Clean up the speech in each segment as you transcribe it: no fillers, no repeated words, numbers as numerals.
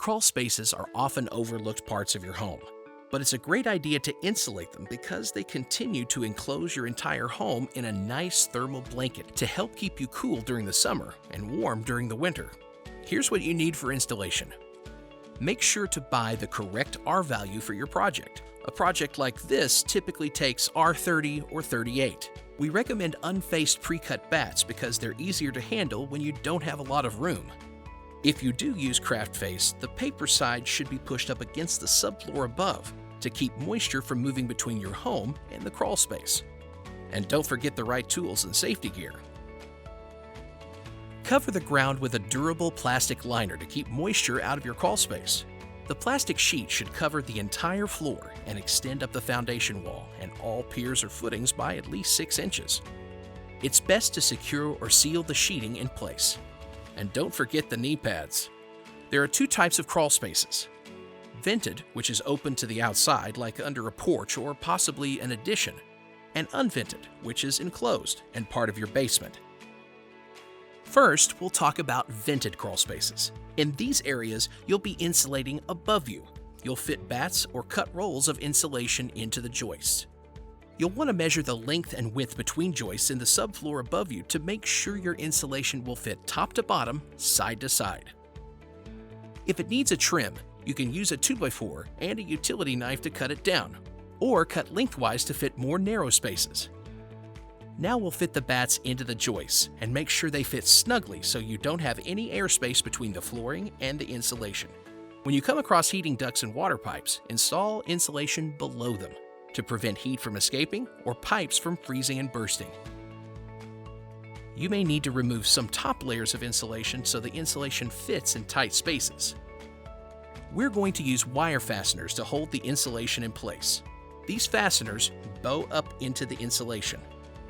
Crawl spaces are often overlooked parts of your home, but it's a great idea to insulate them because they continue to enclose your entire home in a nice thermal blanket to help keep you cool during the summer and warm during the winter. Here's what you need for installation. Make sure to buy the correct R value for your project. A project like this typically takes R30 or 38. We recommend unfaced pre-cut bats because they're easier to handle when you don't have a lot of room. If you do use craft face, the paper side should be pushed up against the subfloor above to keep moisture from moving between your home and the crawl space. And don't forget the right tools and safety gear. Cover the ground with a durable plastic liner to keep moisture out of your crawl space. The plastic sheet should cover the entire floor and extend up the foundation wall and all piers or footings by at least 6 inches. It's best to secure or seal the sheeting in place. And don't forget the knee pads. There are 2 types of crawl spaces. Vented, which is open to the outside like under a porch or possibly an addition, and unvented, which is enclosed and part of your basement. First, we'll talk about vented crawl spaces. In these areas, you'll be insulating above you. You'll fit bats or cut rolls of insulation into the joists. You'll want to measure the length and width between joists in the subfloor above you to make sure your insulation will fit top to bottom, side to side. If it needs a trim, you can use a 2x4 and a utility knife to cut it down, or cut lengthwise to fit more narrow spaces. Now we'll fit the bats into the joists and make sure they fit snugly so you don't have any airspace between the flooring and the insulation. When you come across heating ducts and water pipes, install insulation below them to prevent heat from escaping or pipes from freezing and bursting. You may need to remove some top layers of insulation so the insulation fits in tight spaces. We're going to use wire fasteners to hold the insulation in place. These fasteners bow up into the insulation.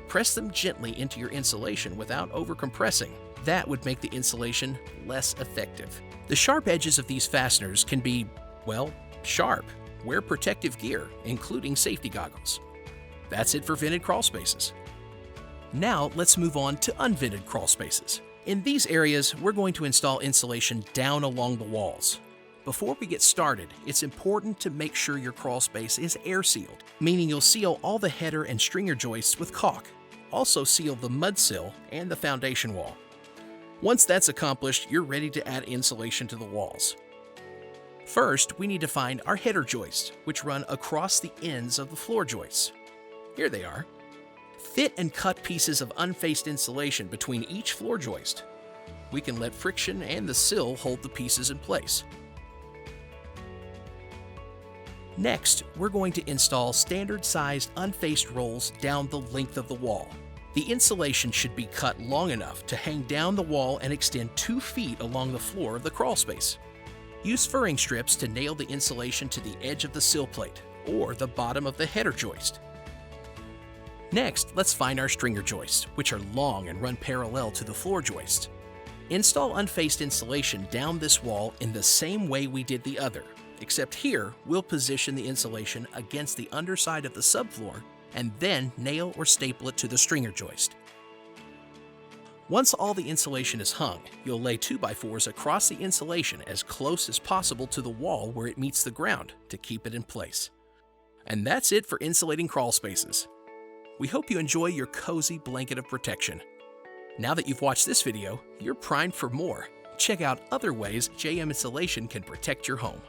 Press them gently into your insulation without overcompressing. That would make the insulation less effective. The sharp edges of these fasteners can be, well, sharp. Wear protective gear, including safety goggles. That's it for vented crawl spaces. Now let's move on to unvented crawl spaces. In these areas, we're going to install insulation down along the walls. Before we get started, it's important to make sure your crawl space is air sealed, meaning you'll seal all the header and stringer joists with caulk. Also seal the mud sill and the foundation wall. Once that's accomplished, you're ready to add insulation to the walls. First, we need to find our header joists, which run across the ends of the floor joists. Here they are. Fit and cut pieces of unfaced insulation between each floor joist. We can let friction and the sill hold the pieces in place. Next, we're going to install standard-sized unfaced rolls down the length of the wall. The insulation should be cut long enough to hang down the wall and extend 2 feet along the floor of the crawl space. Use furring strips to nail the insulation to the edge of the sill plate or the bottom of the header joist. Next, let's find our stringer joists, which are long and run parallel to the floor joist. Install unfaced insulation down this wall in the same way we did the other, except here we'll position the insulation against the underside of the subfloor and then nail or staple it to the stringer joist. Once all the insulation is hung, you'll lay 2x4s across the insulation as close as possible to the wall where it meets the ground to keep it in place. And that's it for insulating crawl spaces. We hope you enjoy your cozy blanket of protection. Now that you've watched this video, you're primed for more. Check out other ways JM Insulation can protect your home.